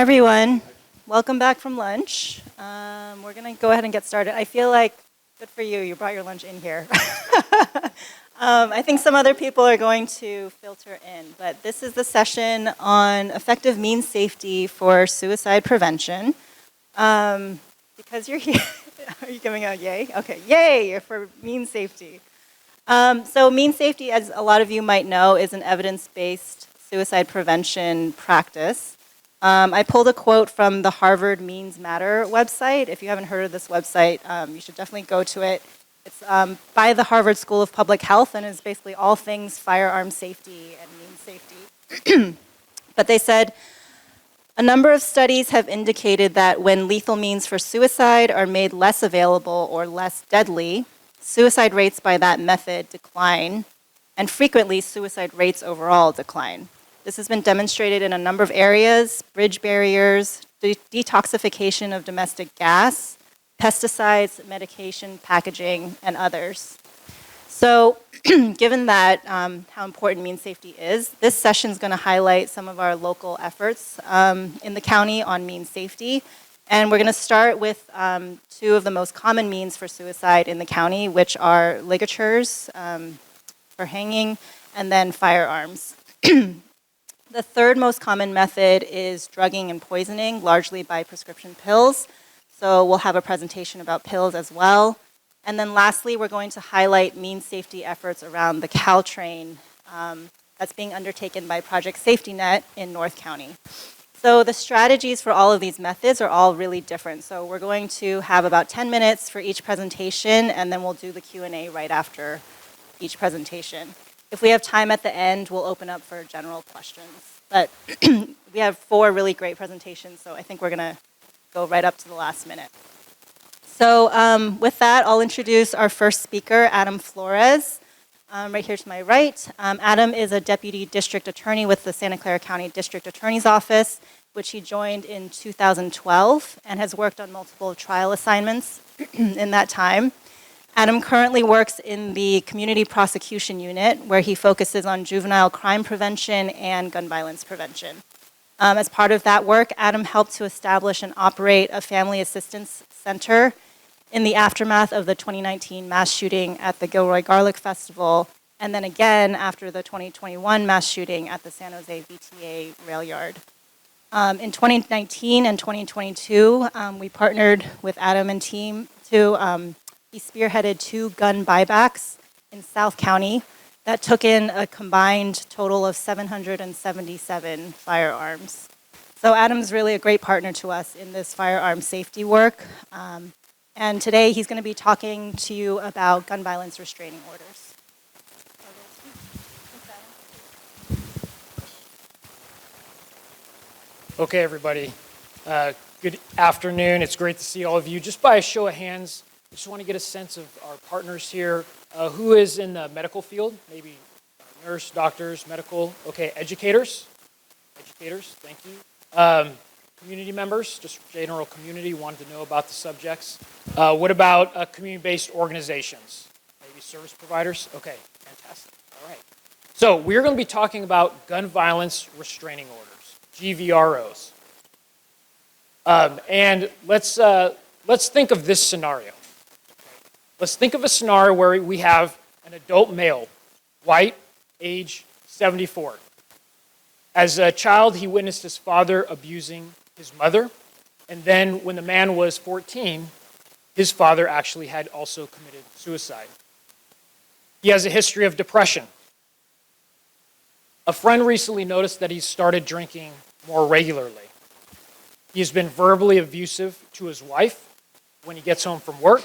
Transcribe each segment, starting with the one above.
everyone. Welcome back from lunch. We're going to go ahead and get started. I feel like, good for you, you brought your lunch in here. I think some other people are going to filter in, but this is the session on effective means safety for suicide prevention. Because you're here, are you giving a yay? Okay, yay for means safety. So means safety, as a lot of you might know, is an evidence-based suicide prevention practice. I pulled a quote from the Harvard Means Matter website. If you haven't heard of this website, you should definitely go to it. It's by the Harvard School of Public Health and is basically all things firearm safety and means safety. But they said, a number of studies have indicated that when lethal means for suicide are made less available or less deadly, suicide rates by that method decline, and frequently suicide rates overall decline. This has been demonstrated in a number of areas: bridge barriers, detoxification of domestic gas, pesticides, medication, packaging, and others. So given that, how important means safety is, this session is going to highlight some of our local efforts in the county on means safety. And we're going to start with two of the most common means for suicide in the county, which are ligatures for hanging, and then firearms. The third most common method is drugging and poisoning, largely by prescription pills. So we'll have a presentation about pills as well. And then lastly, we're going to highlight means safety efforts around the Caltrain that's being undertaken by Project Safety Net in North County. So the strategies for all of these methods are all really different. So we're going to have about 10 minutes for each presentation, and then we'll do the Q&A right after each presentation. If we have time at the end, we'll open up for general questions. But we have 4 really great presentations, so I think we're going to go right up to the last minute. So with that, I'll introduce our first speaker, Adam Flores, right here to my right. Adam is a deputy district attorney with the Santa Clara County District Attorney's Office, which he joined in 2012 and has worked on multiple trial assignments in that time. Adam currently works in the Community Prosecution Unit, where he focuses on juvenile crime prevention and gun violence prevention. As part of that work, Adam helped to establish and operate a family assistance center in the aftermath of the 2019 mass shooting at the Gilroy Garlic Festival, and then again after the 2021 mass shooting at the San Jose VTA rail yard. In 2019 and 2022, we partnered with Adam and team to he spearheaded 2 gun buybacks in South County that took in a combined total of 777 firearms. So Adam's really a great partner to us in this firearm safety work. And today he's going to be talking to you about gun violence restraining orders. Okay, everybody. Good afternoon. It's great to see all of you. Just by a show of hands, I just want to get a sense of our partners here. Who is in the medical field? Maybe nurse, doctors, medical. Okay, educators. Educators, thank you. Community members, just general community, wanted to know about the subjects. What about community-based organizations? Maybe service providers? Okay, fantastic. All right. So we're going to be talking about gun violence restraining orders, GVROs. And let's think of this scenario. Let's think of a scenario where we have an adult male, white, age 74. As a child, he witnessed his father abusing his mother, and then when the man was 14, his father actually had also committed suicide. He has a history of depression. A friend recently noticed that he's started drinking more regularly. He has been verbally abusive to his wife when he gets home from work,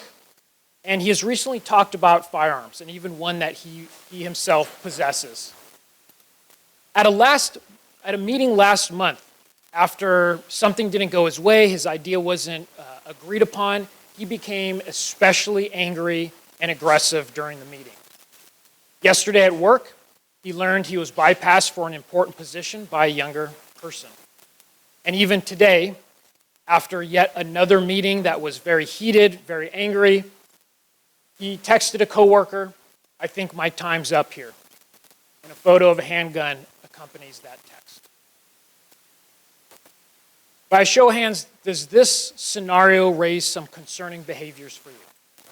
and he has recently talked about firearms, and even one that he himself possesses. At a meeting last month, after something didn't go his way, his idea wasn't agreed upon, he became especially angry and aggressive during the meeting. Yesterday at work, he learned he was bypassed for an important position by a younger person. And even today, after yet another meeting that was very heated, very angry, he texted a coworker, "I think my time's up here." And a photo of a handgun accompanies that text. By a show of hands, does this scenario raise some concerning behaviors for you?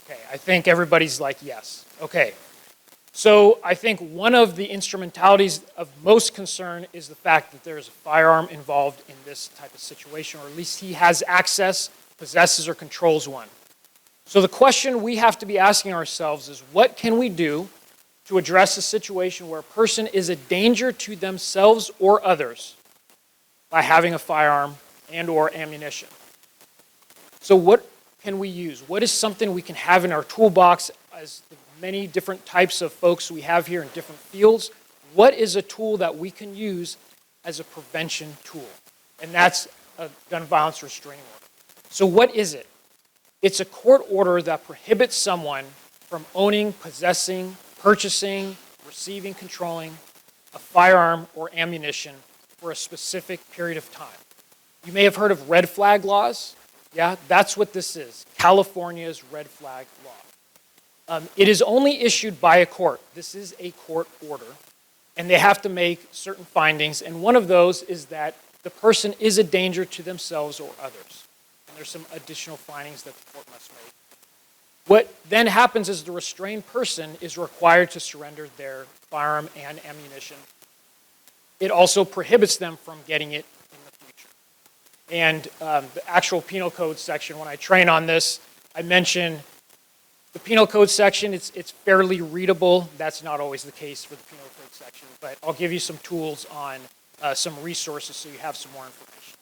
Okay, I think everybody's like, yes. Okay, so I think one of the instrumentalities of most concern is the fact that there's a firearm involved in this type of situation, or at least he has access, possesses, or controls one. So the question we have to be asking ourselves is, what can we do to address a situation where a person is a danger to themselves or others by having a firearm and or ammunition? So what can we use? What is something we can have in our toolbox as the many different types of folks we have here in different fields? What is a tool that we can use as a prevention tool? And that's a gun violence restraining order. So what is it? It's a court order that prohibits someone from owning, possessing, purchasing, receiving, controlling a firearm or ammunition for a specific period of time. You may have heard of red flag laws. Yeah, that's what this is, California's red flag law. It is only issued by a court. This is a court order, and they have to make certain findings, and one of those is that the person is a danger to themselves or others. And there's some additional findings that the court must make. What then happens is the restrained person is required to surrender their firearm and ammunition. It also prohibits them from getting it in the future. And the actual penal code section, when I train on this, I mention the penal code section, it's fairly readable. That's not always the case for the penal code section, but I'll give you some tools on some resources so you have some more information.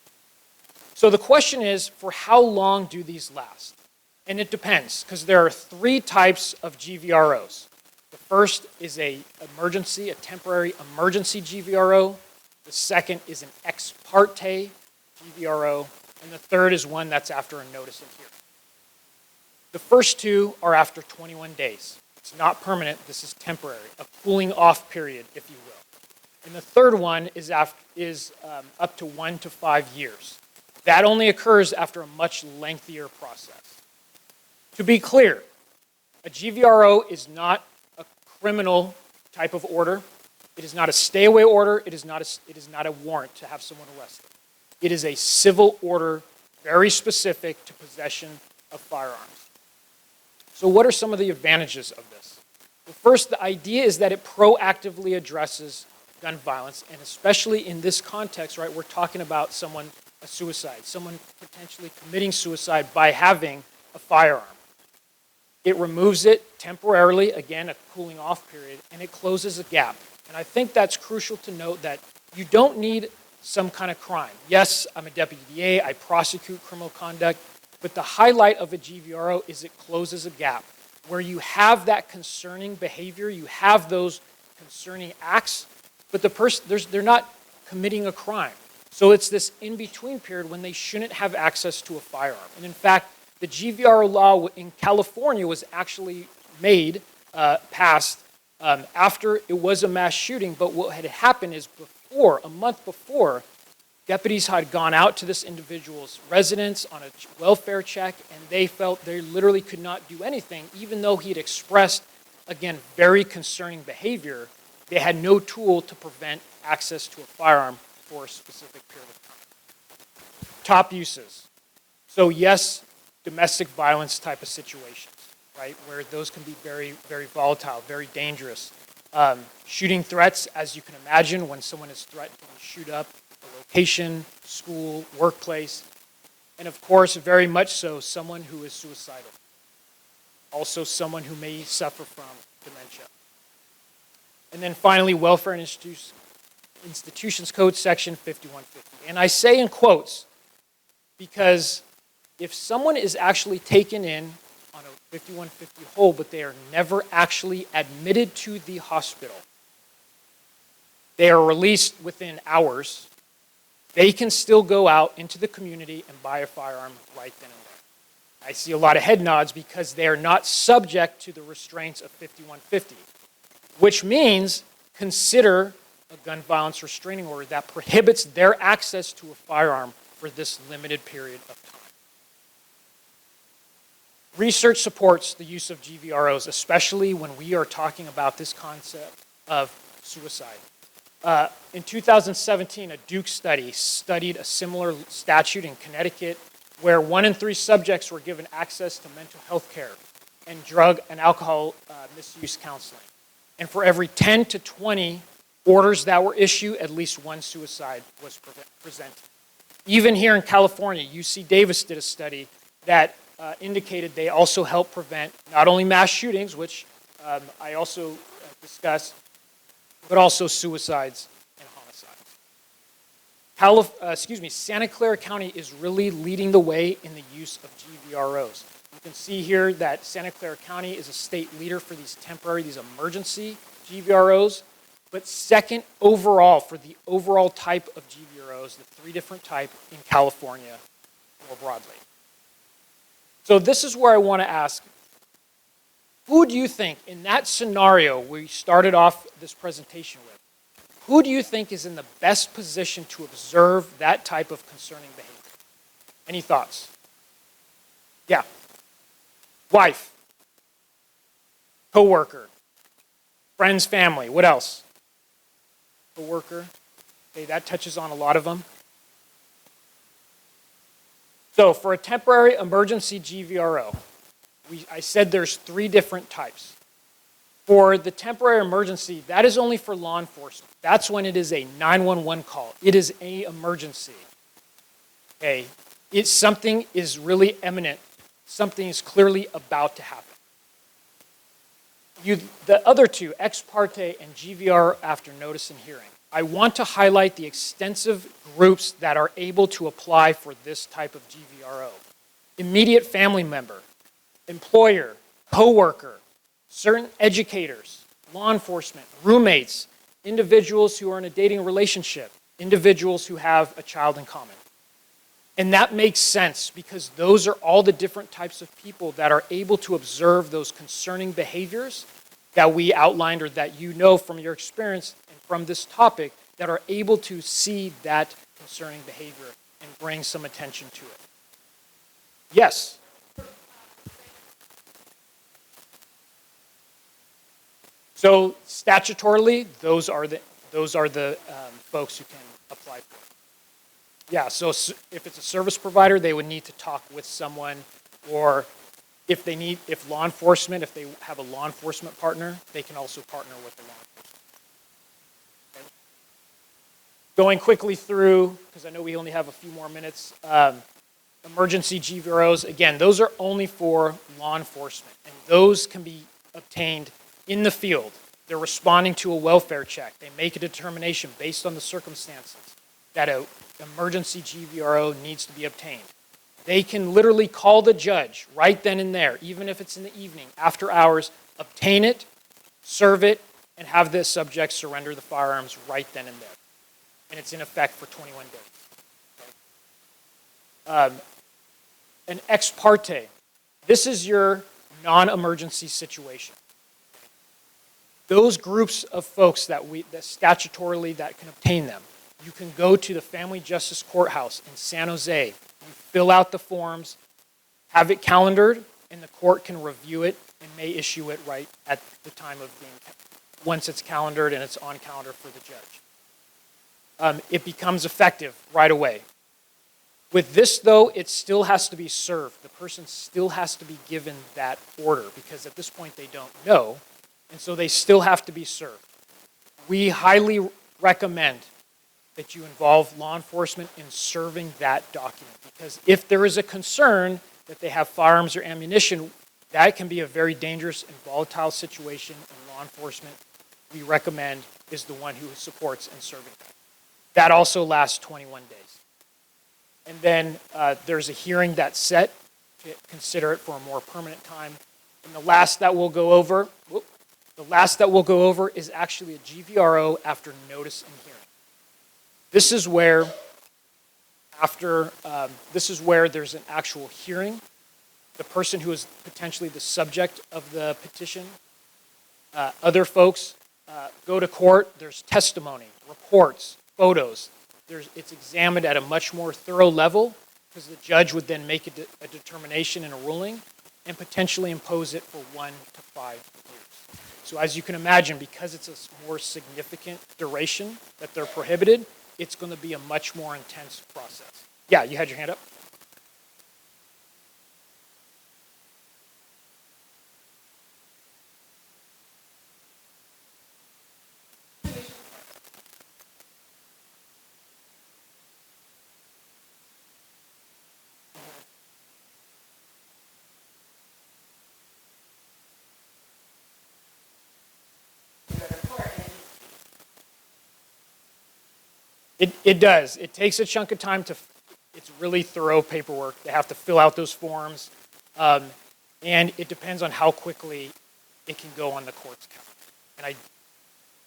So the question is, for how long do these last? And it depends, because there are three types of GVROs. The first is a temporary emergency GVRO. The second is an ex parte GVRO. And the third is one that's after a notice of hearing. The first two are after 21 days. It's not permanent, this is temporary, a cooling off period, if you will. And the third one is up to 1 to 5 years. That only occurs after a much lengthier process. To be clear, a GVRO is not a criminal type of order. It is not a stay-away order. It is not a warrant to have someone arrested. It is a civil order, very specific to possession of firearms. So what are some of the advantages of this? Well, first, the idea is that it proactively addresses gun violence, and especially in this context, right, we're talking about a suicide, someone potentially committing suicide by having a firearm. It removes it temporarily, again, a cooling off period, and it closes a gap. And I think that's crucial to note that you don't need some kind of crime. Yes, I'm a deputy DA, I prosecute criminal conduct, but the highlight of a GVRO is it closes a gap. Where you have that concerning behavior, you have those concerning acts, but they're not committing a crime. So it's this in-between period when they shouldn't have access to a firearm. And in fact, the GVRO law in California was actually passed after it was a mass shooting, but what had happened is a month before, deputies had gone out to this individual's residence on a welfare check, and they felt they literally could not do anything, even though he had expressed, again, very concerning behavior. They had no tool to prevent access to a firearm for a specific period of time. Top uses. So yes, domestic violence type of situations, right, where those can be very, very volatile, very dangerous. Shooting threats, as you can imagine, when someone is threatened to shoot up a location, school, workplace, and of course, very much so, someone who is suicidal. Also someone who may suffer from dementia. And then finally, Welfare and Institutions Code, Section 5150. And I say in quotes because if someone is actually taken in on a 5150 hold, but they are never actually admitted to the hospital, they are released within hours, they can still go out into the community and buy a firearm right then and there. I see a lot of head nods because they are not subject to the restraints of 5150, which means consider a gun violence restraining order that prohibits their access to a firearm for this limited period of time. Research supports the use of GVROs, especially when we are talking about this concept of suicide. In 2017, a Duke study studied a similar statute in Connecticut where 1 in 3 subjects were given access to mental health care and drug and alcohol misuse counseling. And for every 10 to 20 orders that were issued, at least one suicide was presented. Even here in California, UC Davis did a study that indicated they also help prevent not only mass shootings, which I also discussed, but also suicides and homicides. Santa Clara County is really leading the way in the use of GVROs. You can see here that Santa Clara County is a state leader for these emergency GVROs, but second overall for the overall type of GVROs, the 3 different types in California more broadly. So this is where I want to ask, who do you think, in that scenario we started off this presentation with, who do you think is in the best position to observe that type of concerning behavior? Any thoughts? Yeah. Wife. Co-worker. Friends, family. What else? Co-worker. Okay, that touches on a lot of them. So for a temporary emergency GVRO, I said there's 3 different types. For the temporary emergency, that is only for law enforcement. That's when it is a 911 call. It is an emergency. Okay, something is really imminent. Something is clearly about to happen. The other 2, ex parte and GVR after notice and hearing. I want to highlight the extensive groups that are able to apply for this type of GVRO. Immediate family member, employer, co-worker, certain educators, law enforcement, roommates, individuals who are in a dating relationship, individuals who have a child in common. And that makes sense because those are all the different types of people that are able to observe those concerning behaviors that we outlined or that you know from your experience and from this topic that are able to see that concerning behavior and bring some attention to it. Yes? So statutorily, those are the folks who can apply for it. Yeah, so if it's a service provider, they would need to talk with someone, or if they have a law enforcement partner, they can also partner with the law enforcement. Okay. Going quickly through, because I know we only have a few more minutes, emergency GVROs, again, those are only for law enforcement, and those can be obtained in the field. They're responding to a welfare check. They make a determination based on the circumstances that an emergency GVRO needs to be obtained. They can literally call the judge right then and there, even if it's in the evening, after hours, obtain it, serve it, and have the subject surrender the firearms right then and there. And it's in effect for 21 days. An ex parte. This is your non-emergency situation. Those groups of folks that statutorily that can obtain them, you can go to the Family Justice Courthouse in San Jose. You fill out the forms, have it calendared, and the court can review it and may issue it right at the time of once it's calendared and it's on calendar for the judge. It becomes effective right away. With this, though, it still has to be served. The person still has to be given that order because at this point they don't know, and so they still have to be served. We highly recommend that you involve law enforcement in serving that document because if there is a concern that they have firearms or ammunition, that can be a very dangerous and volatile situation, and law enforcement, we recommend, is the one who supports in serving that. That also lasts 21 days. And then there's a hearing that's set to consider it for a more permanent time. And the last that we'll go over is actually a GVRO after notice and hearing. This is where there's an actual hearing. The person who is potentially the subject of the petition, other folks go to court. There's testimony, reports, photos. It's examined at a much more thorough level because the judge would then make a determination and a ruling and potentially impose it for 1 to 5 years. So as you can imagine, because it's a more significant duration that they're prohibited, it's going to be a much more intense process. Yeah, you had your hand up? It does. It takes a chunk of time it's really thorough paperwork. They have to fill out those forms. And it depends on how quickly it can go on the court's calendar. And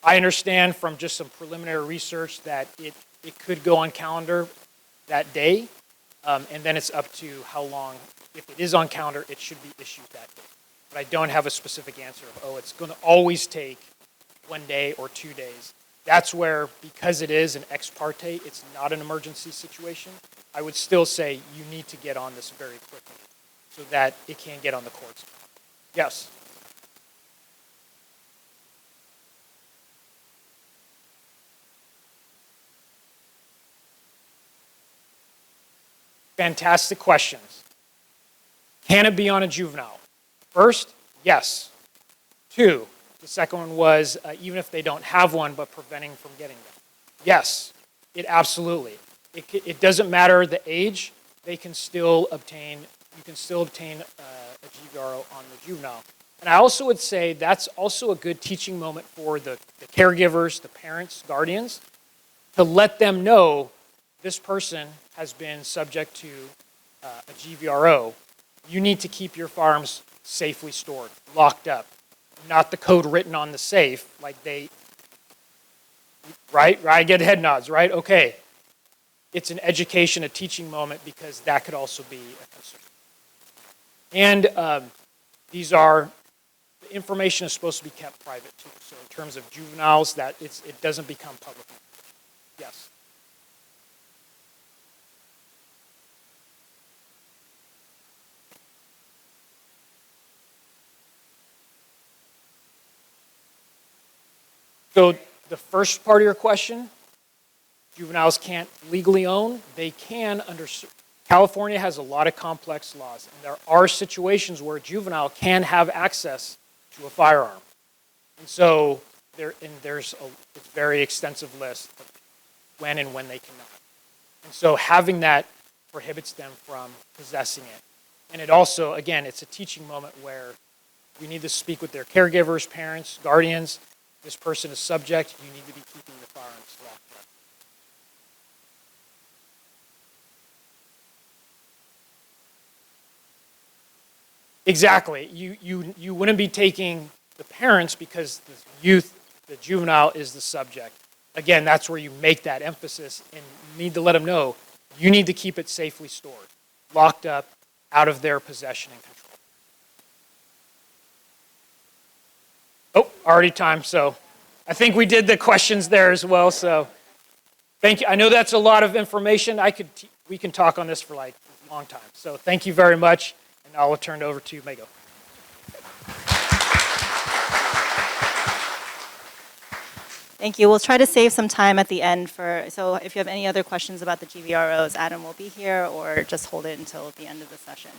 I understand from just some preliminary research that it could go on calendar that day, and then it's up to how long, if it is on calendar, it should be issued that day. But I don't have a specific answer of, oh, it's going to always take 1 day or 2 days. That's where, because it is an ex parte, it's not an emergency situation, I would still say you need to get on this very quickly so that it can get on the courts. Yes? Fantastic questions. Can it be on a juvenile? First, yes. 2, the second one was even if they don't have one, but preventing from getting them. Yes, it absolutely. It doesn't matter the age, they can still obtain, you can still obtain a GVRO on the juvenile. And I also would say that's also a good teaching moment for the caregivers, the parents, guardians, to let them know this person has been subject to a GVRO. You need to keep your firearms safely stored, locked up, not the code written on the safe, like right? I get head nods, right? Okay. It's an education, a teaching moment, because that could also be a concern. And the information is supposed to be kept private too. So in terms of juveniles, it doesn't become public. Yes. So the first part of your question, juveniles can't legally own. They can under, California has a lot of complex laws, and there are situations where a juvenile can have access to a firearm. And so there's a very extensive list of when and when they cannot. And so having that prohibits them from possessing it. And it also, again, it's a teaching moment where we need to speak with their caregivers, parents, guardians. This person is subject, you need to be keeping the firearms locked up. Exactly. You wouldn't be taking the parents because the juvenile is the subject. Again, that's where you make that emphasis and you need to let them know you need to keep it safely stored, locked up, out of their possession and control. Oh, already time, so I think we did the questions there as well, so thank you. I know that's a lot of information. We can talk on this for like a long time. So thank you very much, and I'll turn it over to Mego. Thank you. We'll try to save some time at the end so if you have any other questions about the GVROs, Adam will be here, or just hold it until the end of the session.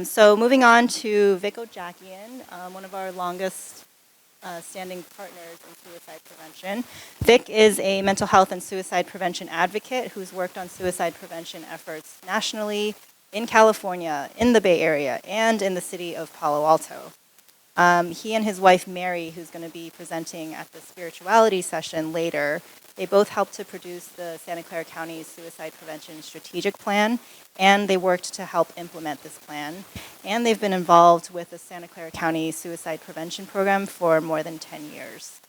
So moving on to Vic Ojakian, one of our longest standing partners in suicide prevention. Vic is a mental health and suicide prevention advocate who's worked on suicide prevention efforts nationally, in California, in the Bay Area, and in the city of Palo Alto. He and his wife, Mary, who's going to be presenting at the spirituality session later, they both helped to produce the Santa Clara County Suicide Prevention Strategic Plan, and they worked to help implement this plan. And they've been involved with the Santa Clara County Suicide Prevention Program for more than 10 years.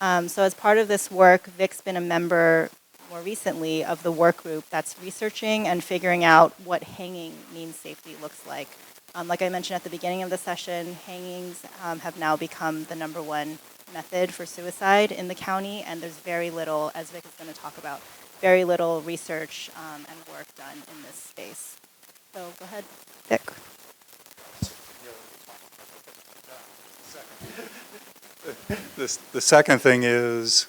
So as part of this work, Vic's been a member more recently of the work group that's researching and figuring out what hanging means safety looks like. Like I mentioned at the beginning of the session, hangings have now become the #1 method for suicide in the county, and there's very little, as Vic is going to talk about, very little research and work done in this space. So go ahead, Vic. The second thing is,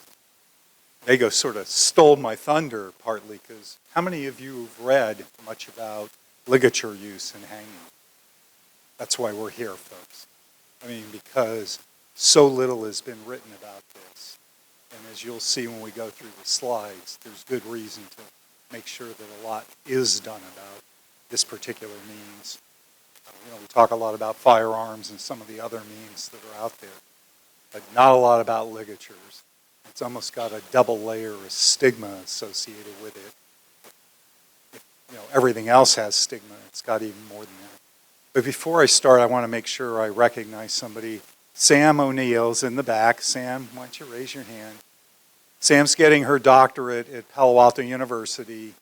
Vago sort of stole my thunder partly because how many of you have read much about ligature use in hanging? That's why we're here, folks. I mean, because so little has been written about this. And as you'll see when we go through the slides, there's good reason to make sure that a lot is done about this particular means. We talk a lot about firearms and some of the other means that are out there, but not a lot about ligatures. It's almost got a double layer of stigma associated with it. Everything else has stigma. It's got even more than that. But before I start, I want to make sure I recognize somebody. Sam O'Neill's in the back. Sam, why don't you raise your hand? Sam's getting her doctorate at Palo Alto University,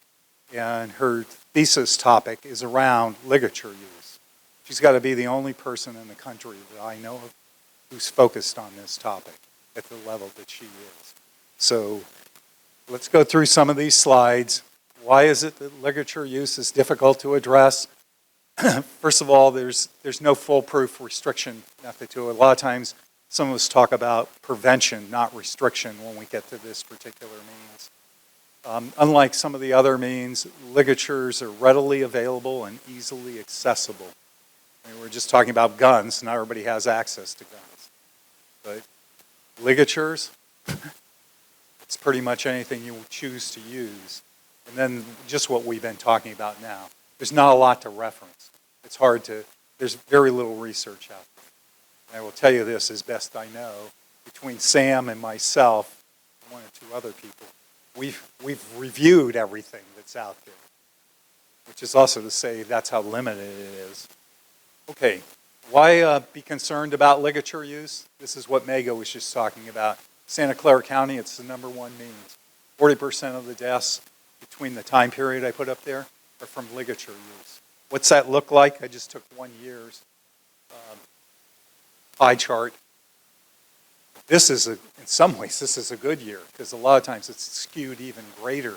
and her thesis topic is around ligature use. She's got to be the only person in the country that I know of who's focused on this topic at the level that she is. So let's go through some of these slides. Why is it that ligature use is difficult to address? First of all, there's no foolproof restriction method to it. A lot of times, some of us talk about prevention, not restriction, when we get to this particular means. Unlike some of the other means, ligatures are readily available and easily accessible. I mean, we're just talking about guns. Not everybody has access to guns. But ligatures, it's pretty much anything you choose to use. And then just what we've been talking about now. There's not a lot to reference. It's hard to, there's very little research out there. And I will tell you this as best I know, between Sam and myself, and one or two other people, we've reviewed everything that's out there, which is also to say that's how limited it is. Okay, why be concerned about ligature use? This is what Mago was just talking about. Santa Clara County, it's the #1 means. 40% of the deaths between the time period I put up there are from ligature use. What's that look like? I just took 1 year's pie chart. This is, in some ways, this is a good year because a lot of times it's skewed even greater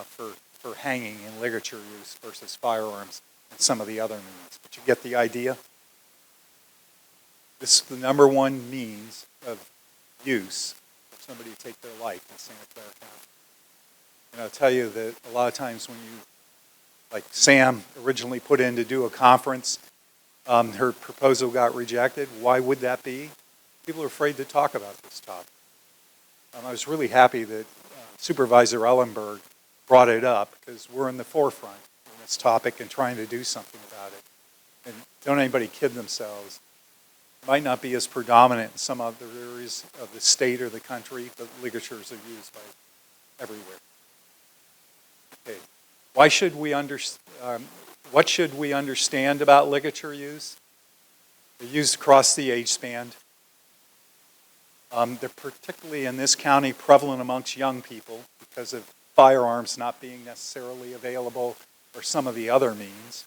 for hanging and ligature use versus firearms and some of the other means. But you get the idea? This is the #1 means of use for somebody to take their life in Santa Clara County. And I'll tell you that a lot of times when you, like Sam originally put in to do a conference, her proposal got rejected. Why would that be? People are afraid to talk about this topic. I was really happy that Supervisor Ellenberg brought it up because we're in the forefront on this topic and trying to do something about it. And don't anybody kid themselves. It might not be as predominant in some other areas of the state or the country, but ligatures are used by everywhere. Okay. What should we understand about ligature use? They're used across the age span. They're particularly in this county prevalent amongst young people because of firearms not being necessarily available or some of the other means.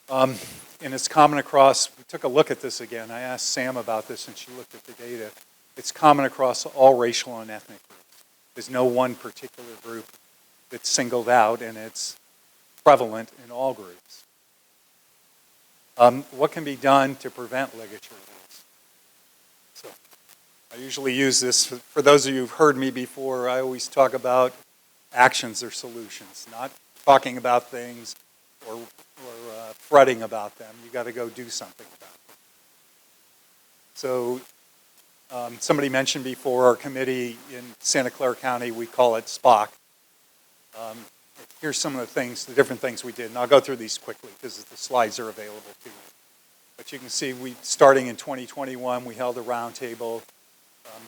And it's common across, we took a look at this again. I asked Sam about this and she looked at the data. It's common across all racial and ethnic groups. There's no one particular group that's singled out, and it's prevalent in all groups. What can be done to prevent ligature use? So, I usually use this, for those of you who've heard me before, I always talk about actions or solutions, not talking about things or fretting about them. You got to go do something about them. So, somebody mentioned before, our committee in Santa Clara County, we call it SPOC. Here's some of the things, the different things we did, and I'll go through these quickly because the slides are available to you. But you can see, starting in 2021, we held a roundtable,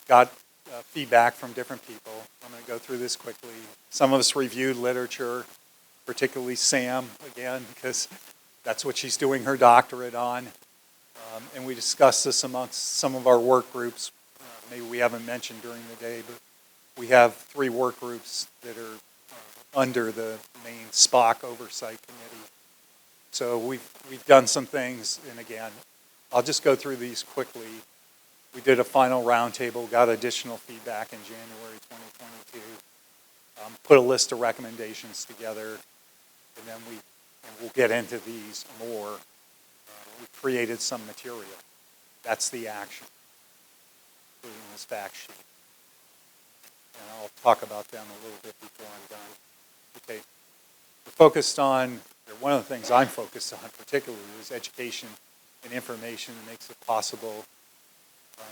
got feedback from different people. I'm going to go through this quickly. Some of us reviewed literature, particularly Sam, again, because that's what she's doing her doctorate on. And we discussed this amongst some of our work groups. Maybe we haven't mentioned during the day, but we have 3 work groups that are under the main SPOC oversight committee. So we've done some things, and again, I'll just go through these quickly. We did a final roundtable, got additional feedback in January 2022, put a list of recommendations together, and then we'll get into these more we created some material. That's the action, including this fact sheet. And I'll talk about them a little bit before I'm done. Okay, we're focused on, or one of the things I'm focused on particularly is education and information that makes it possible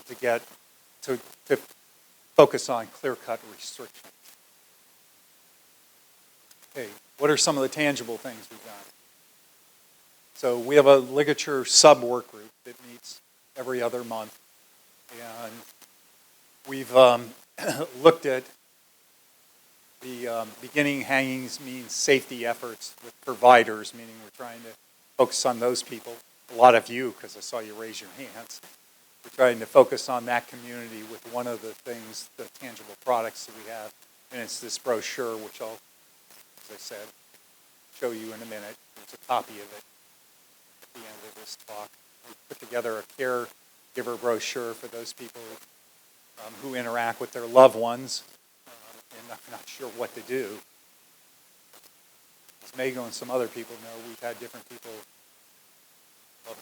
to focus on clear-cut restrictions. Okay, what are some of the tangible things we've done? So we have a ligature sub-work group that meets every other month, and we've looked at the beginning hangings means safety efforts with providers, meaning we're trying to focus on those people. A lot of you, because I saw you raise your hands. We're trying to focus on that community with one of the things, the tangible products that we have, and it's this brochure, which I'll, as I said, show you in a minute. There's a copy of it at the end of this talk. We put together a caregiver brochure for those people who interact with their loved ones and not sure what to do. As Mago and some other people know, we've had different people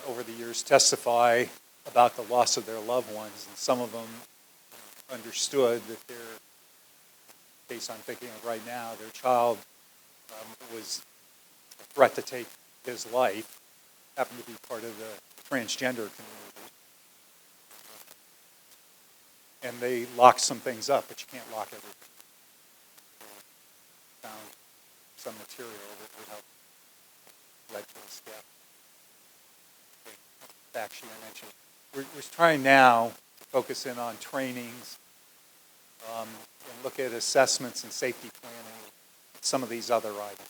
over the years testify about the loss of their loved ones, and some of them understood that their case I'm thinking of right now, their child was a threat to take his life, happened to be part of the transgender community. And they locked some things up, but you can't lock everything. Found some material that would help lead to a step. Okay. Fact sheet I mentioned. We're trying now to focus in on trainings and look at assessments and safety planning, some of these other items.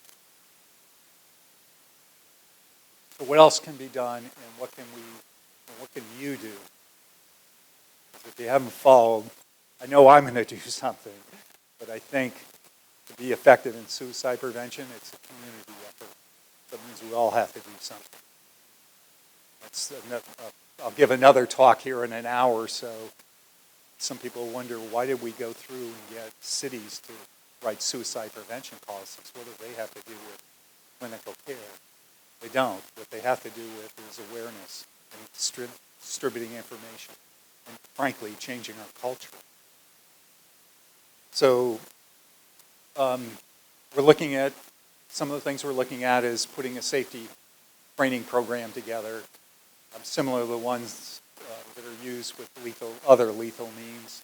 So what else can be done, and what can you do? If you haven't followed, I know I'm going to do something, but I think to be effective in suicide prevention, it's a community effort. That means we all have to do something. I'll give another talk here in an hour or so. Some people wonder, why did we go through and get cities to write suicide prevention policies? What do they have to do with clinical care? They don't. What they have to do with is awareness and distributing information and, frankly, changing our culture. So we're looking at, some of the things we're looking at is putting a safety training program together, similar to the ones that are used with other lethal means.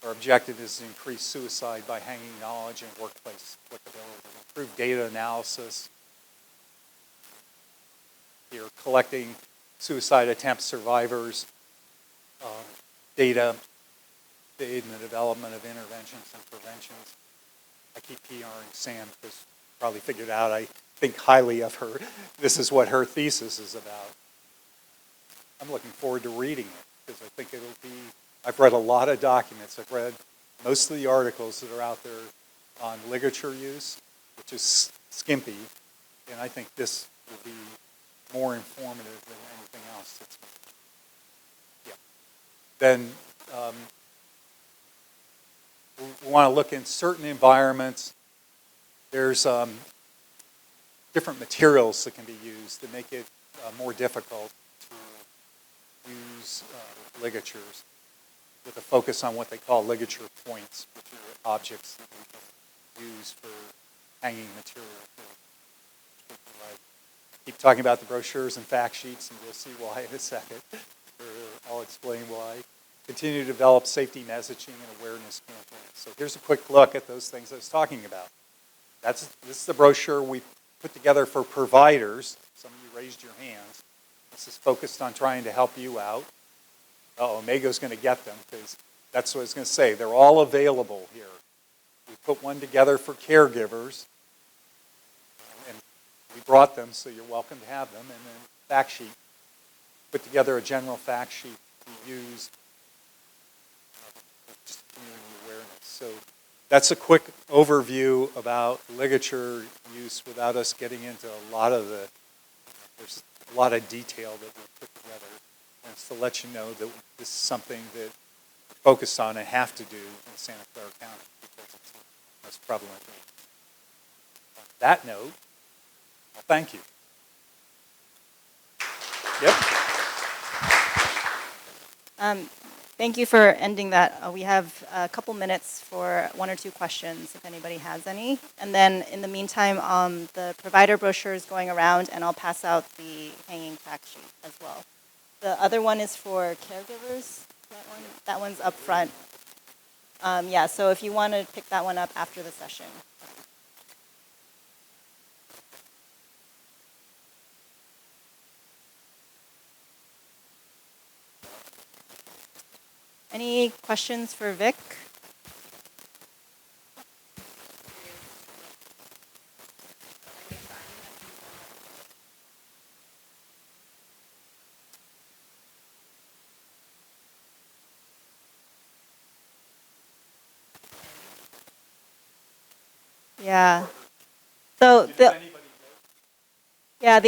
Our objective is to increase suicide by hanging knowledge and workplace applicability, improve data analysis. Here, collecting suicide attempt survivors, data to aid in the development of interventions and preventions. I keep PRing Sam because you probably figured out I think highly of her. This is what her thesis is about. I'm looking forward to reading it because I think it'll be, I've read a lot of documents. I've read most of the articles that are out there on ligature use, which is skimpy, and I think this will be more informative than anything else that's been. Yeah. Then we want to look in certain environments. There's different materials that can be used to make it more difficult to use ligatures, with a focus on what they call ligature points, which are objects that we can use for hanging material. Keep talking about the brochures and fact sheets, and we'll see why in a second. I'll explain why. Continue to develop safety messaging and awareness campaigns. So here's a quick look at those things I was talking about. This is the brochure we put together for providers. Some of you raised your hands. This is focused on trying to help you out. Mago's going to get them because that's what I was going to say. They're all available here. We put one together for caregivers. And we brought them, so you're welcome to have them. And then fact sheet. Put together a general fact sheet to use just community awareness. So that's a quick overview about ligature use without us getting into a lot of there's a lot of detail that we put together. And it's to let you know that this is something that we're focused on and have to do in Santa Clara County because it's the most prevalent need. On that note, well, thank you. Yep. Thank you for ending that. We have a couple minutes for 1 or 2 questions, if anybody has any. And then, in the meantime, the provider brochure is going around, and I'll pass out the hanging fact sheet as well. The other one is for caregivers. That one's up front. Yeah, so if you want to pick that one up after the session. Any questions for Vic? Yeah. So the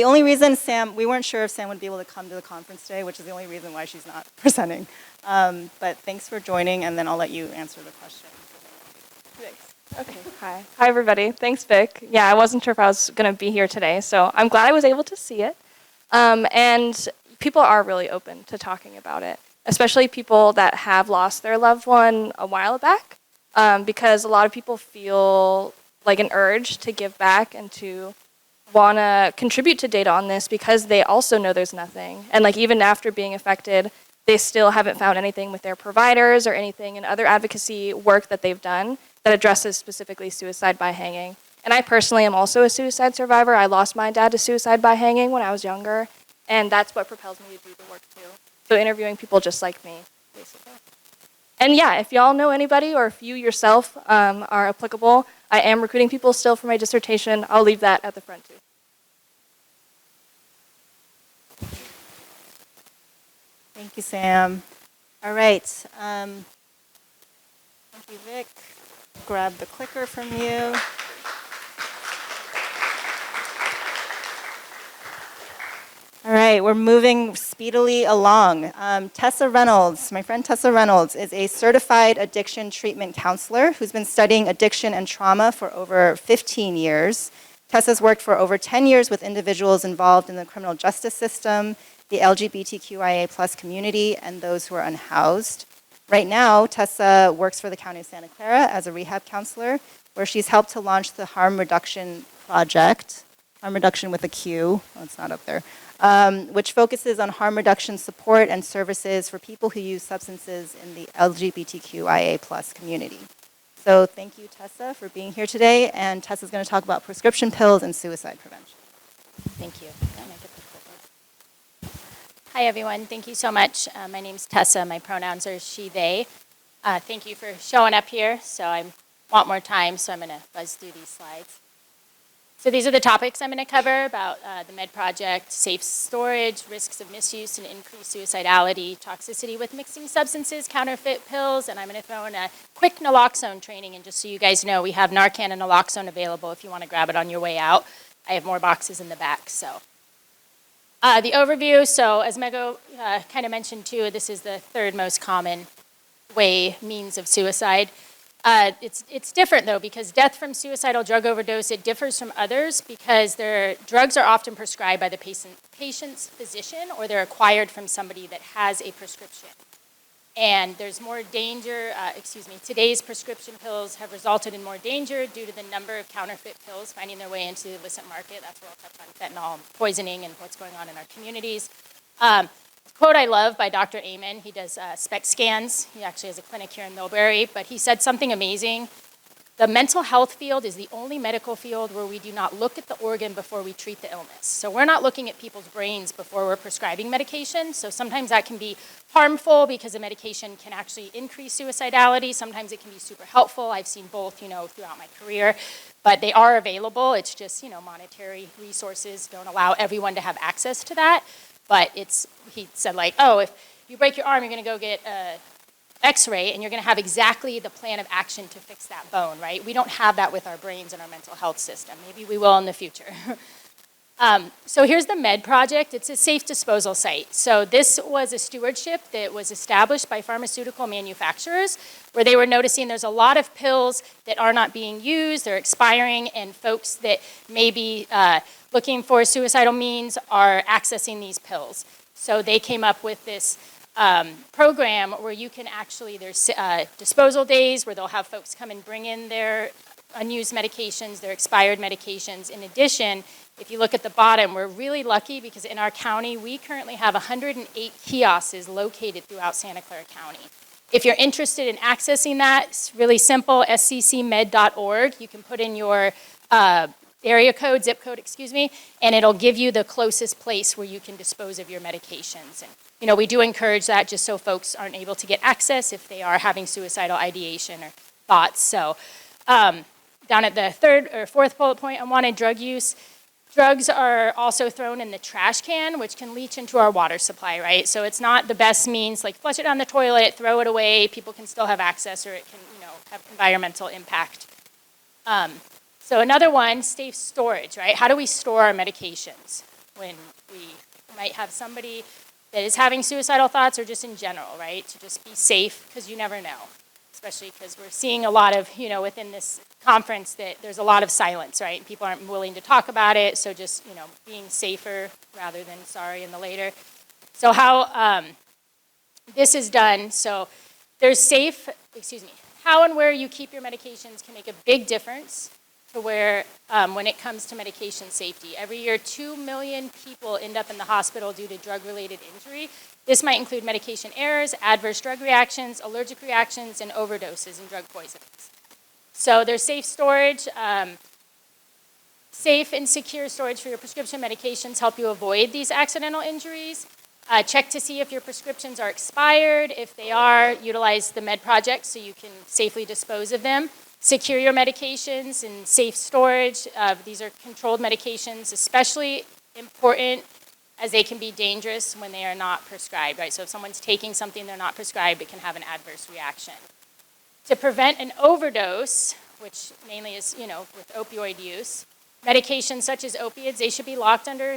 only reason we weren't sure if Sam would be able to come to the conference today, which is the only reason why she's not presenting. But thanks for joining, and then I'll let you answer the question. Okay, hi. Hi, everybody. Thanks, Vic. Yeah, I wasn't sure if I was going to be here today, so I'm glad I was able to see it. And people are really open to talking about it, especially people that have lost their loved one a while back, because a lot of people feel like an urge to give back and to want to contribute to data on this because they also know there's nothing. And like even after being affected, they still haven't found anything with their providers or anything in other advocacy work that they've done that addresses specifically suicide by hanging. And I personally am also a suicide survivor. I lost my dad to suicide by hanging when I was younger, and that's what propels me to do the work too. So interviewing people just like me, basically. And yeah, if y'all know anybody or if you yourself are applicable, I am recruiting people still for my dissertation. I'll leave that at the front too. Thank you, Sam. All right. Thank you, Vic. Grab the clicker from you. All right, we're moving speedily along. Tessa Reynolds, my friend Tessa Reynolds, is a certified addiction treatment counselor who's been studying addiction and trauma for over 15 years. Tessa's worked for over 10 years with individuals involved in the criminal justice system, the LGBTQIA+ community, and those who are unhoused. Right now, Tessa works for the County of Santa Clara as a rehab counselor, where she's helped to launch the Harm Reduction Project, Harm Reduction with a Q, oh, it's not up there, which focuses on harm reduction support and services for people who use substances in the LGBTQIA+ community. So thank you, Tessa, for being here today, and Tessa's going to talk about prescription pills and suicide prevention. Thank you. Hi, everyone. Thank you so much. My name's Tessa. My pronouns are she, they. Thank you for showing up here. So I want more time, so I'm going to buzz through these slides. So these are the topics I'm going to cover about the MED project, safe storage, risks of misuse and increased suicidality, toxicity with mixing substances, counterfeit pills, and I'm going to throw in a quick naloxone training. And just so you guys know, we have Narcan and naloxone available if you want to grab it on your way out. I have more boxes in the back, so. The overview, so as Mego kind of mentioned too, this is the third most common means of suicide. It's different though, because death from suicidal drug overdose, it differs from others because drugs are often prescribed by the patient's physician or they're acquired from somebody that has a prescription. And there's more danger, today's prescription pills have resulted in more danger due to the number of counterfeit pills finding their way into the illicit market. That's where I'll touch on fentanyl poisoning and what's going on in our communities. Quote I love by Dr. Amen. He does SPECT scans. He actually has a clinic here in Millbury, but he said something amazing. The mental health field is the only medical field where we do not look at the organ before we treat the illness. So we're not looking at people's brains before we're prescribing medication. So sometimes that can be harmful because the medication can actually increase suicidality. Sometimes it can be super helpful. I've seen both, throughout my career, but they are available. It's just, monetary resources don't allow everyone to have access to that. But he said if you break your arm, you're going to go get X-ray, and you're going to have exactly the plan of action to fix that bone, right? We don't have that with our brains and our mental health system. Maybe we will in the future. So here's the MED project. It's a safe disposal site. So this was a stewardship that was established by pharmaceutical manufacturers where they were noticing there's a lot of pills that are not being used, they're expiring, and folks that may be looking for suicidal means are accessing these pills. So they came up with this program where you can actually, there's disposal days where they'll have folks come and bring in their unused medications, their expired medications. In addition, if you look at the bottom, we're really lucky because in our county, we currently have 108 kiosks located throughout Santa Clara County. If you're interested in accessing that, it's really simple, sccmed.org. You can put in your area code, zip code, excuse me, and it'll give you the closest place where you can dispose of your medications. And, you know, we do encourage that just so folks aren't able to get access if they are having suicidal ideation or thoughts. So down at the third or fourth bullet point, unwanted drug use. Drugs are also thrown in the trash can, which can leach into our water supply, right? So it's not the best means, like flush it down the toilet, throw it away, people can still have access, or it can, you know, have environmental impact. So another one, safe storage, right? How do we store our medications when we might have somebody that is having suicidal thoughts or just in general, right? To just be safe, because you never know, especially because we're seeing a lot of, you know, within this conference that there's a lot of silence, right? People aren't willing to talk about it, so just, you know, being safer rather than sorry in the later. So how this is done, so there's how and where you keep your medications can make a big difference to where, when it comes to medication safety. Every year, 2 million people end up in the hospital due to drug-related injury. This might include medication errors, adverse drug reactions, allergic reactions, and overdoses and drug poisonings. So there's safe storage. Safe and secure storage for your prescription medications help you avoid these accidental injuries. Check to see if your prescriptions are expired. If they are, utilize the Med Project so you can safely dispose of them. Secure your medications in safe storage. These are controlled medications, especially important as they can be dangerous when they are not prescribed, right? So if someone's taking something they're not prescribed, it can have an adverse reaction. To prevent an overdose, which mainly is, you know, with opioid use, medications such as opiates, they should be locked under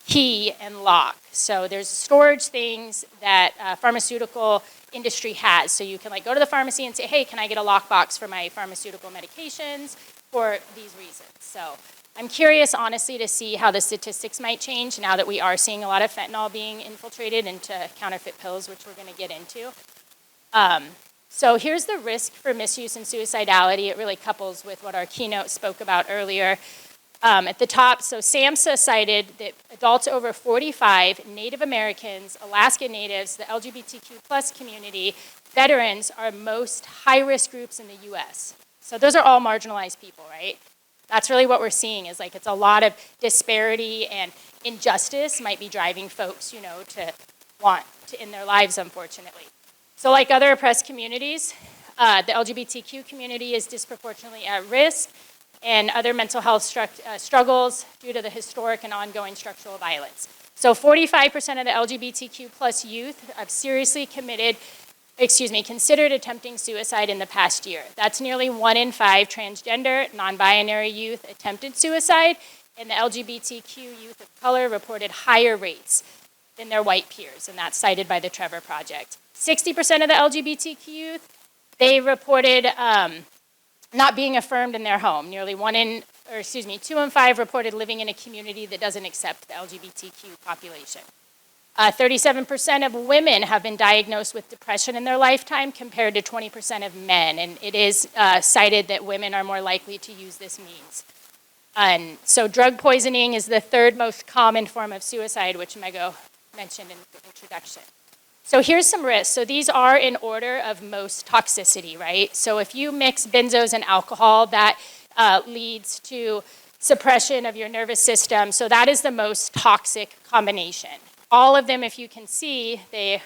key and lock. So there's storage things that pharmaceutical industry has. So you can like go to the pharmacy and say, hey, can I get a lockbox for my pharmaceutical medications for these reasons? So I'm curious, honestly, to see how the statistics might change now that we are seeing a lot of fentanyl being infiltrated into counterfeit pills, which we're going to get into. So here's the risk for misuse and suicidality. It really couples with what our keynote spoke about earlier. At the top, so SAMHSA cited that adults over 45, Native Americans, Alaska Natives, the LGBTQ plus community, veterans are most high-risk groups in the US. So those are all marginalized people, right? That's really what we're seeing is like it's a lot of disparity and injustice might be driving folks, you know, to want to end their lives, unfortunately. So like other oppressed communities, the LGBTQ community is disproportionately at risk and other mental health struggles due to the historic and ongoing structural violence. So 45% of the LGBTQ plus youth have seriously considered attempting suicide in the past year. That's nearly 1 in 5 transgender, non-binary youth attempted suicide, and the LGBTQ youth of color reported higher rates than their white peers, and that's cited by the Trevor Project. 60% of the LGBTQ youth, they reported not being affirmed in their home. Nearly 2 in 5 reported living in a community that doesn't accept the LGBTQ population. 37% of women have been diagnosed with depression in their lifetime compared to 20% of men, and it is cited that women are more likely to use this means. And so drug poisoning is the 3rd most common form of suicide, which Mego mentioned in the introduction. So here's some risks. So these are in order of most toxicity, right? So if you mix benzos and alcohol, that leads to suppression of your nervous system. So that is the most toxic combination. All of them, if you can see, they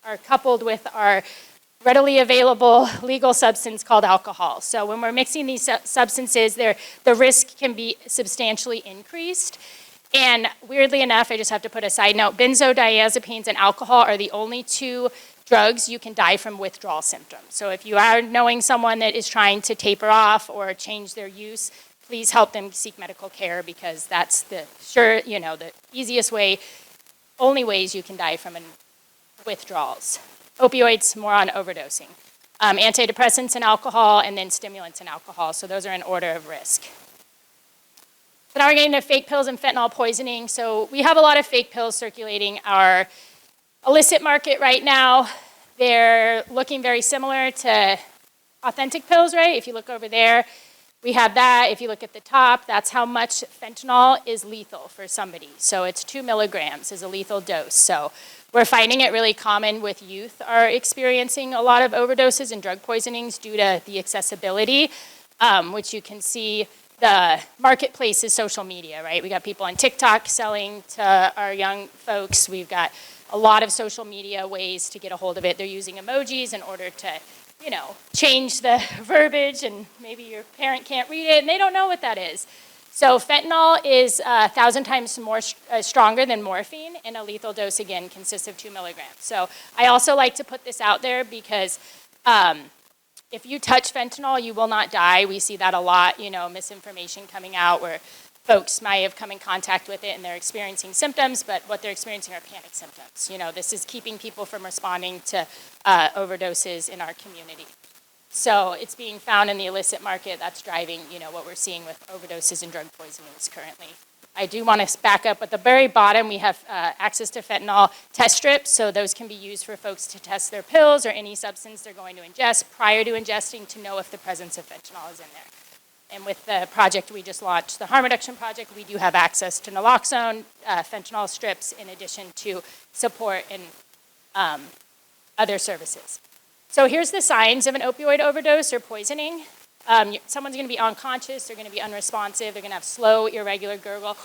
are coupled with our readily available legal substance called alcohol. So when we're mixing these substances, the risk can be substantially increased. And weirdly enough, I just have to put a side note, benzodiazepines and alcohol are the only 2 drugs you can die from withdrawal symptoms. So if you are knowing someone that is trying to taper off or change their use, please help them seek medical care because that's the easiest way, only ways you can die from withdrawals. Opioids, more on overdosing. Antidepressants and alcohol, and then stimulants and alcohol. So those are in order of risk. So now we're getting to fake pills and fentanyl poisoning. So we have a lot of fake pills circulating our illicit market right now. They're looking very similar to authentic pills, right? If you look over there, we have that. If you look at the top, that's how much fentanyl is lethal for somebody. So it's 2 milligrams is a lethal dose. So we're finding it really common with youth are experiencing a lot of overdoses and drug poisonings due to the accessibility, which you can see the marketplace is social media, right? We got people on TikTok selling to our young folks. We've got a lot of social media ways to get a hold of it. They're using emojis in order to, you know, change the verbiage, and maybe your parent can't read it and they don't know what that is. So fentanyl is 1,000 times more stronger than morphine, and a lethal dose, again, consists of 2 milligrams. So I also like to put this out there because if you touch fentanyl, you will not die. We see that a lot, you know, misinformation coming out where folks might have come in contact with it and they're experiencing symptoms, but what they're experiencing are panic symptoms. You know, this is keeping people from responding to overdoses in our community. So it's being found in the illicit market. That's driving, you know, what we're seeing with overdoses and drug poisonings currently. I do want to back up. At the very bottom, we have access to fentanyl test strips. So those can be used for folks to test their pills or any substance they're going to ingest prior to ingesting to know if the presence of fentanyl is in there. And with the project we just launched, the harm reduction project, we do have access to naloxone, fentanyl strips, in addition to support and other services. So here's the signs of an opioid overdose or poisoning. Someone's going to be unconscious, they're going to be unresponsive, they're going to have slow, irregular gurgle,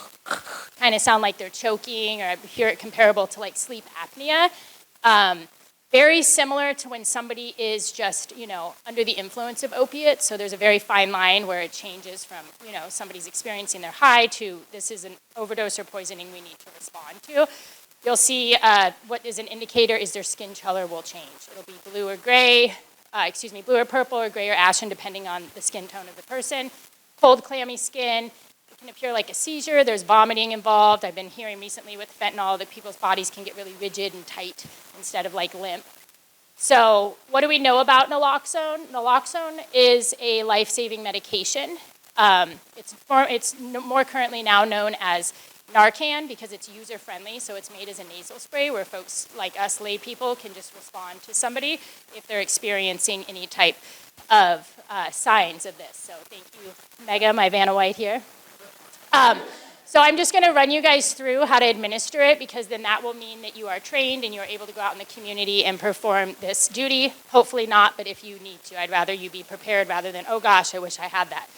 kind of sound like they're choking, or I hear it comparable to like sleep apnea. Very similar to when somebody is just, you know, under the influence of opiates. So there's a very fine line where it changes from, you know, somebody's experiencing their high to this is an overdose or poisoning we need to respond to. You'll see what is an indicator is their skin color will change. It'll be blue or gray, blue or purple or gray or ashen depending on the skin tone of the person. Cold, clammy skin. It can appear like a seizure. There's vomiting involved. I've been hearing recently with fentanyl that people's bodies can get really rigid and tight instead of like limp. So what do we know about naloxone? Naloxone is a life-saving medication. It's more currently now known as Narcan because it's user-friendly, so it's made as a nasal spray where folks like us lay people can just respond to somebody if they're experiencing any type of signs of this. So thank you, Mega, my Vanna White here. So I'm just going to run you guys through how to administer it because then that will mean that you are trained and you're able to go out in the community and perform this duty. Hopefully not, but if you need to, I'd rather you be prepared rather than, oh gosh, I wish I had that.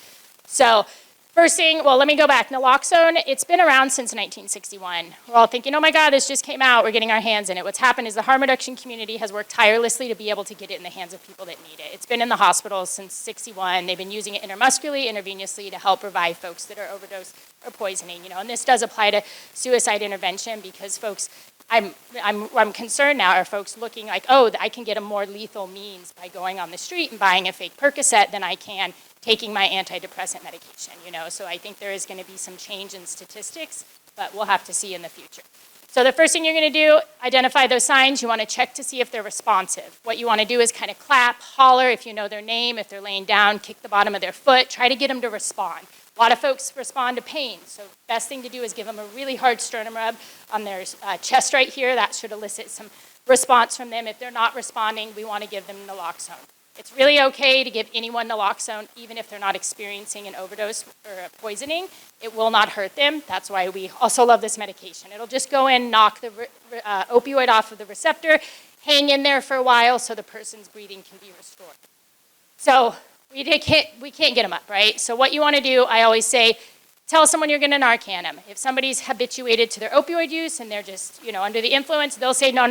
So first thing, well, let me go back. Naloxone, it's been around since 1961. We're all thinking, oh my God, this just came out. We're getting our hands in it. What's happened is the harm reduction community has worked tirelessly to be able to get it in the hands of people that need it. It's been in the hospitals since 61. They've been using it intramuscularly, intravenously to help revive folks that are overdosed or poisoning. You know, and this does apply to suicide intervention because folks, I'm concerned now are folks looking like, oh, I can get a more lethal means by going on the street and buying a fake Percocet than I can taking my antidepressant medication, you know. So I think there is going to be some change in statistics, but we'll have to see in the future. So the first thing you're going to do, identify those signs. You want to check to see if they're responsive. What you want to do is kind of clap, holler if you know their name, if they're laying down, kick the bottom of their foot, try to get them to respond. A lot of folks respond to pain, so best thing to do is give them a really hard sternum rub on their chest right here. That should elicit some response from them. If they're not responding, we want to give them naloxone. It's really okay to give anyone naloxone, even if they're not experiencing an overdose or a poisoning. It will not hurt them. That's why we also love this medication. It'll just go in, knock the opioid off of the receptor, hang in there for a while so the person's breathing can be restored. So we can't get them up, right? So what you want to do, I always say, tell someone you're going to Narcan them. If somebody's habituated to their opioid use and they're just, you know, under the influence, they'll say, no,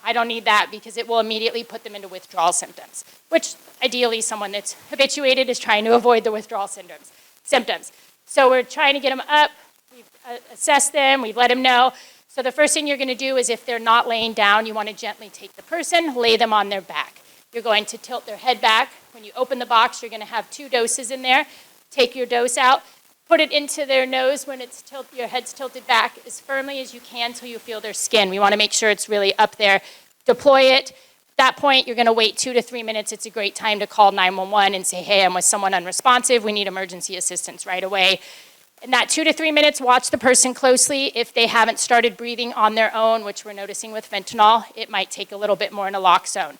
I don't need that because it will immediately put them into withdrawal symptoms, which ideally someone that's habituated is trying to avoid the withdrawal symptoms. So we're trying to get them up, we've assessed them, we've let them know. So the first thing you're going to do is if they're not laying down, you want to gently take the person, lay them on their back. You're going to tilt their head back. When you open the box, you're going to have 2 doses in there. Take your dose out. Put it into their nose when it's your head's tilted back as firmly as you can until you feel their skin. We want to make sure it's really up there. Deploy it. At that point, you're going to wait 2 to 3 minutes. It's a great time to call 911 and say, hey, I'm with someone unresponsive. We need emergency assistance right away. In that 2 to 3 minutes, watch the person closely. If they haven't started breathing on their own, which we're noticing with fentanyl, it might take a little bit more in a naloxone.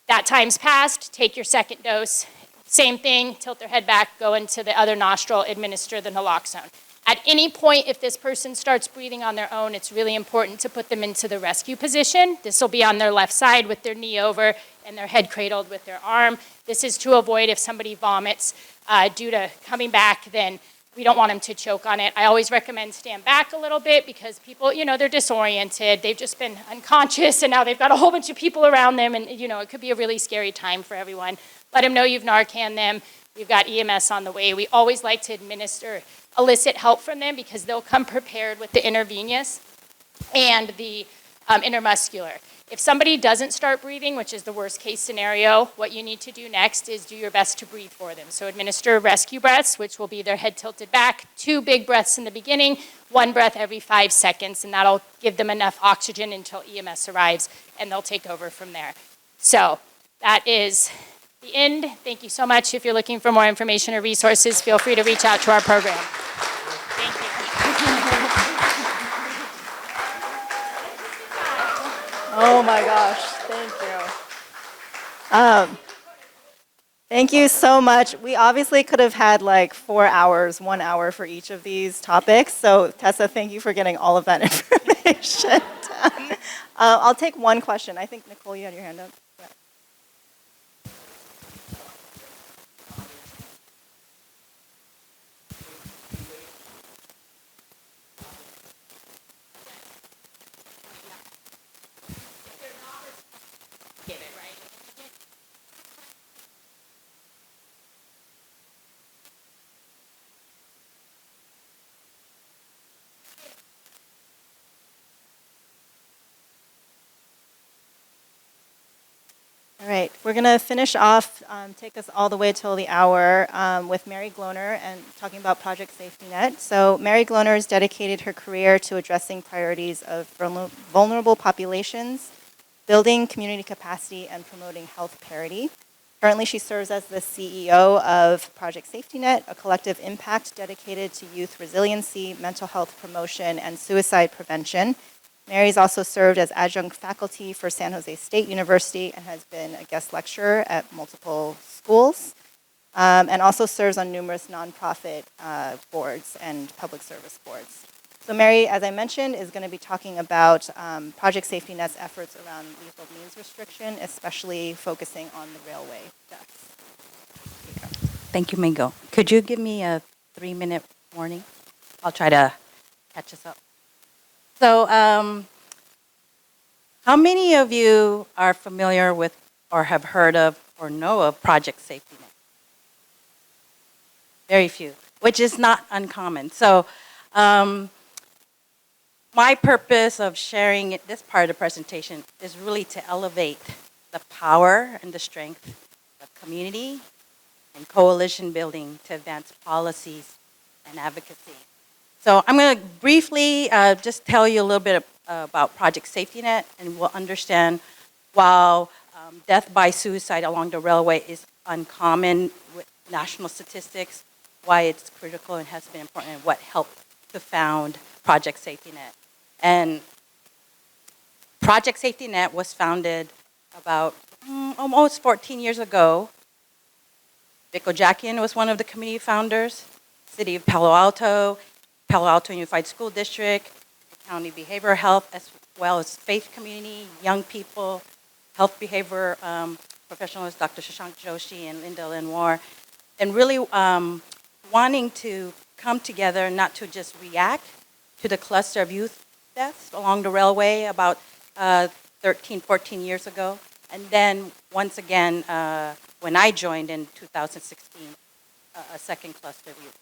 That time's passed, take your second dose. Same thing, tilt their head back, go into the other nostril, administer the naloxone. At any point, if this person starts breathing on their own, it's really important to put them into the rescue position. This will be on their left side with their knee over and their head cradled with their arm. This is to avoid if somebody vomits due to coming back, then we don't want them to choke on it. I always recommend stand back a little bit because people, they're disoriented. They've just been unconscious and now they've got a whole bunch of people around them and, it could be a really scary time for everyone. Let them know you've Narcan them. We've got EMS on the way. We always like to elicit help from them because they'll come prepared with the intravenous and the intermuscular. If somebody doesn't start breathing, which is the worst case scenario, what you need to do next is do your best to breathe for them. So administer rescue breaths, which will be their head tilted back, 2 big breaths in the beginning, 1 breath every 5 seconds, and that'll give them enough oxygen until EMS arrives, and they'll take over from there. So that is the end. Thank you so much. If you're looking for more information or resources, feel free to reach out to our program. Thank you. Oh my gosh, thank you. Thank you so much. We obviously could have had like 4 hours, 1 hour for each of these topics. So Tessa, thank you for getting all of that information done. I'll take one question. I think, Nicole, you had your hand up. All right, we're going to finish off, take us all the way till the hour with Mary Gloner and talking about Project Safety Net. So Mary Gloner has dedicated her career to addressing priorities of vulnerable populations, building community capacity, and promoting health parity. Currently, she serves as the CEO of Project Safety Net, a collective impact dedicated to youth resiliency, mental health promotion, and suicide prevention. Mary's also served as adjunct faculty for San Jose State University and has been a guest lecturer at multiple schools, and also serves on numerous nonprofit boards and public service boards. So Mary, as I mentioned, is going to be talking about Project Safety Net's efforts around lethal means restriction, especially focusing on the railway deaths. Thank you, Mingo. Could you give me a 3-minute warning? I'll try to catch us up. So, how many of you are familiar with or have heard of or know of Project Safety Net? Very few, which is not uncommon. So, my purpose of sharing this part of the presentation is really to elevate the power and the strength of community and coalition building to advance policies and advocacy. So I'm going to briefly just tell you a little bit about Project Safety Net, and we'll understand while death by suicide along the railway is uncommon with national statistics, why it's critical and has been important, and what helped to found Project Safety Net. And Project Safety Net was founded about almost 14 years ago. Vic Ojakian was one of the community founders, City of Palo Alto Unified School District, County Behavioral Health, as well as faith community, young people, health behavior professionals, Dr. Shashank Joshi and Linda Lenoir, and really wanting to come together not to just react to the cluster of youth deaths along the railway about 13, 14 years ago, and then once again, when I joined in 2016, a second cluster of youth.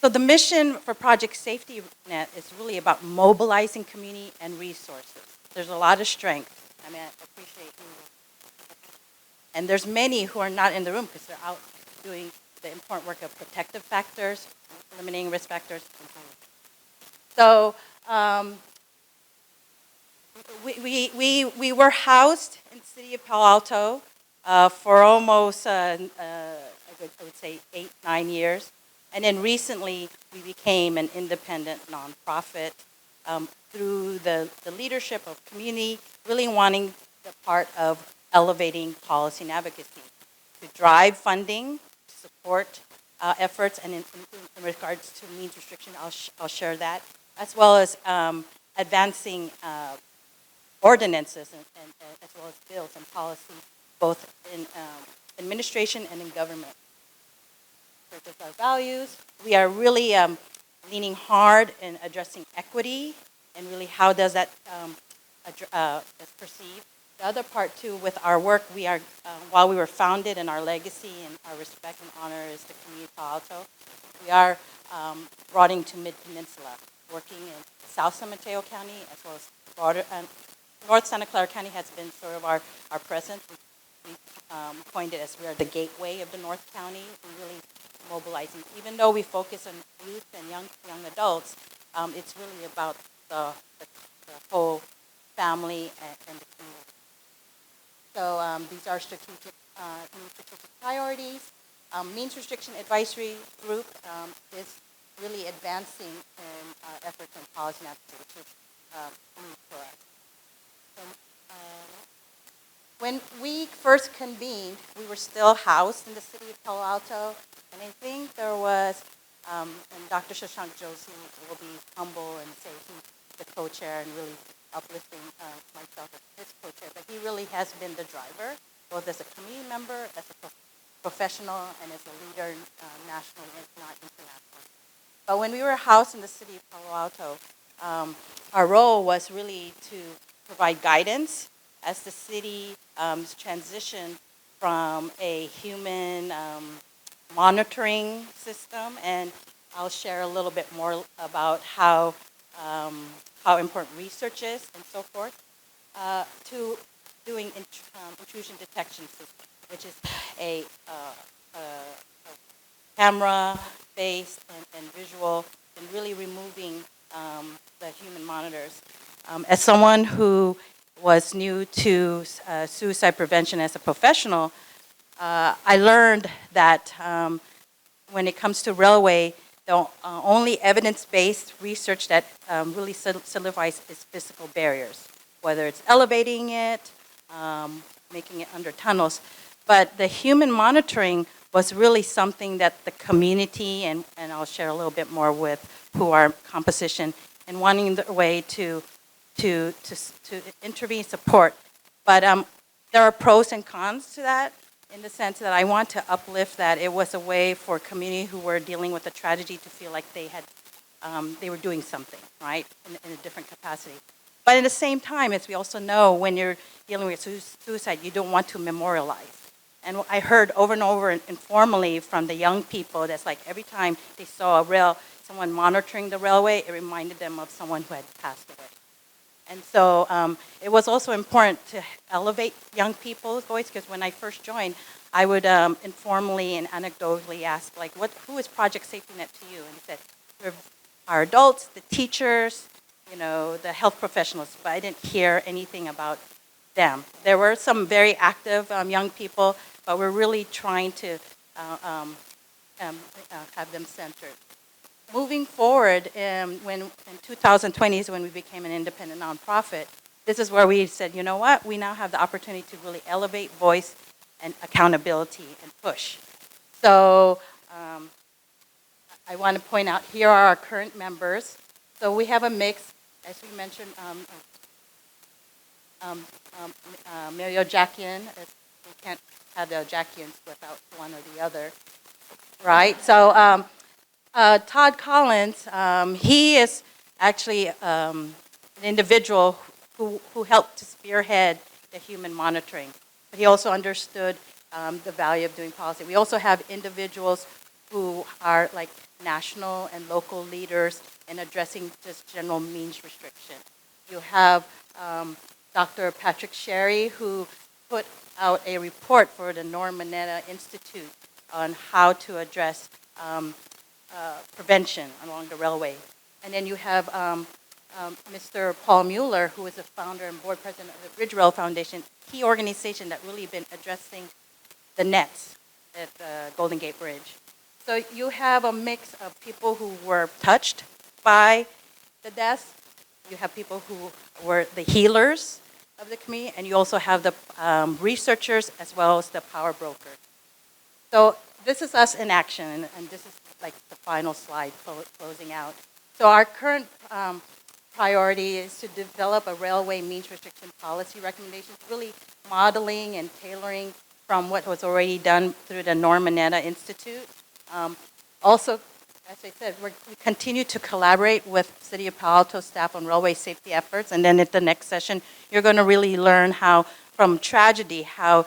So the mission for Project Safety Net is really about mobilizing community and resources. There's a lot of strength. I mean, I appreciate you. And there's many who are not in the room because they're out doing the important work of protective factors, eliminating risk factors. So we were housed in the city of Palo Alto for almost, I would say, 8, 9 years. And then recently, we became an independent nonprofit through the leadership of community, really wanting the part of elevating policy and advocacy to drive funding, to support efforts, and in regards to means restriction, I'll share that, as well as advancing ordinances and as well as bills and policy, both in administration and in government. Such as our values, we are really leaning hard in addressing equity and really how does that is perceived. The other part too with our work, we are, while we were founded and our legacy and our respect and honor is the community of Palo Alto, we are broadening to Mid-Peninsula, working in South San Mateo County as well as broader, North Santa Clara County has been sort of our presence. We coined it as we are the gateway of the North County. We're really mobilizing. Even though we focus on youth and young adults, it's really about the whole family and the community. So these are strategic priorities. Means Restriction Advisory Group is really advancing in efforts on policy and advocacy, which is new for us. So, when we first convened, we were still housed in the city of Palo Alto, and I think there was, and Dr. Shashank Joshi will be humble and say he's the co-chair and really uplifting myself as his co-chair, but he really has been the driver, both as a community member, as a professional, and as a leader nationally, if not internationally. But when we were housed in the city of Palo Alto, our role was really to provide guidance as the city transitioned from a human monitoring system, and I'll share a little bit more about how important research is and so forth, to doing intrusion detection system, which is a camera-based and visual, and really removing the human monitors. As someone who was new to suicide prevention as a professional, I learned that when it comes to railway, the only evidence-based research that really solidifies is physical barriers, whether it's elevating it, making it under tunnels. But the human monitoring was really something that the community, and I'll share a little bit more with who are composition, and wanting the way to intervene, support. But there are pros and cons to that, in the sense that I want to uplift that it was a way for community who were dealing with a tragedy to feel like they had, they were doing something, right, in a different capacity. But at the same time, as we also know, when you're dealing with suicide, you don't want to memorialize. And I heard over and over informally from the young people that's like every time they saw someone monitoring the railway, it reminded them of someone who had passed away. And so it was also important to elevate young people's voice, because when I first joined, I would informally and anecdotally ask, like, who is Project Safety Net to you? And he said, we're our adults, the teachers, the health professionals, but I didn't hear anything about them. There were some very active young people, but we're really trying to have them centered. Moving forward, in 2020 is when we became an independent nonprofit. This is where we said, you know what? We now have the opportunity to really elevate voice and accountability and push. So I want to point out, here are our current members. So we have a mix, as we mentioned, Mario Jackian. We can't have the Jackians without one or the other, right? So Todd Collins, he is actually an individual who helped to spearhead the human monitoring. But he also understood the value of doing policy. We also have individuals who are like national and local leaders in addressing just general means restriction. You have Dr. Patrick Sherry, who put out a report for the Norm Mineta Institute on how to address prevention along the railway. And then you have Mr. Paul Mueller, who is the founder and board president of the Bridge Rail Foundation, key organization that really been addressing the nets at the Golden Gate Bridge. So you have a mix of people who were touched by the deaths. You have people who were the healers of the community, and you also have the researchers as well as the power brokers. So this is us in action, and this is like the final slide closing out. So our current priority is to develop a railway means restriction policy recommendations, really modeling and tailoring from what was already done through the Norm Mineta Institute. Also, as I said, we continue to collaborate with City of Palo Alto staff on railway safety efforts, and then at the next session, you're going to really learn how, from tragedy, how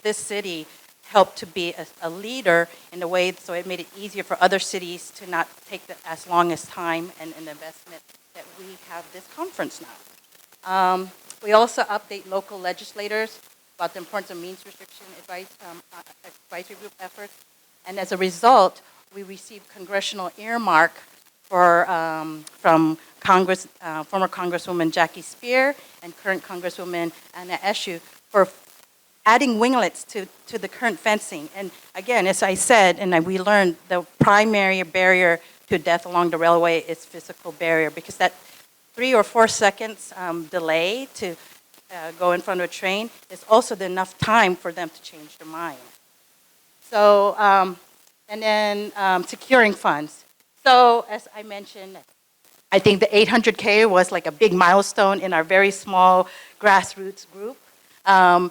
this city helped to be a leader in a way so it made it easier for other cities to not take as long as time and investment that we have this conference now. We also update local legislators about the importance of means restriction advisory group efforts, and as a result, we received congressional earmark for, from Congress, former Congresswoman Jackie Spear and current Congresswoman Anna Eshoo for adding winglets to the current fencing. And again, as I said, and we learned, the primary barrier to death along the railway is physical barrier, because that 3 or 4 seconds delay to go in front of a train is also enough time for them to change their mind. So, and then securing funds. So as I mentioned, I think the 800K was like a big milestone in our very small grassroots group and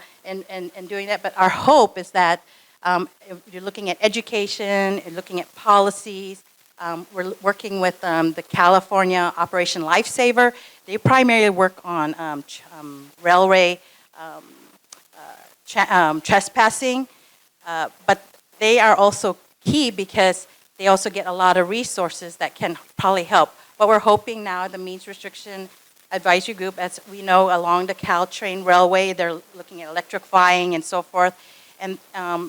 doing that. But our hope is that if you're looking at education, you're looking at policies. We're working with the California Operation Lifesaver. They primarily work on railway trespassing, but they are also key because they also get a lot of resources that can probably help. But we're hoping now the means restriction advisory group, as we know along the Caltrain railway, they're looking at electrifying and so forth. And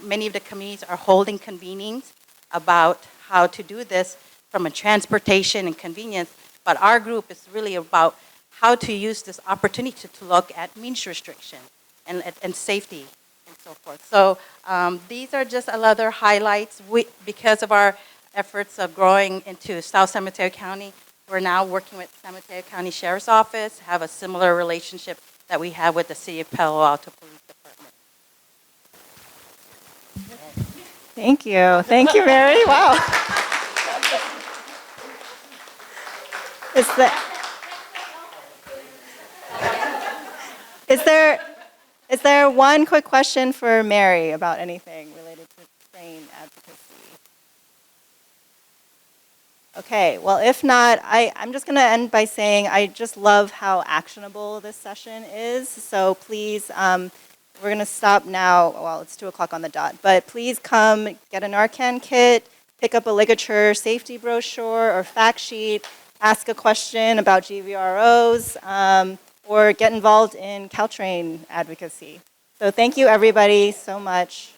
many of the communities are holding convenings about how to do this from a transportation and convenience. But our group is really about how to use this opportunity to look at means restriction and safety and so forth. So these are just other highlights. Because of our efforts of growing into South San Mateo County, we're now working with San Mateo County Sheriff's Office, have a similar relationship that we have with the City of Palo Alto Police Department. Thank you. Thank you, Mary. Wow. Is there one quick question for Mary about anything related to train advocacy? Okay, well, if not, I'm just going to end by saying I just love how actionable this session is. So please, we're going to stop now. Well, it's 2 o'clock on the dot. But please come get a Narcan kit, pick up a ligature safety brochure or fact sheet, ask a question about GVROs, or get involved in Caltrain advocacy. So thank you, everybody, so much.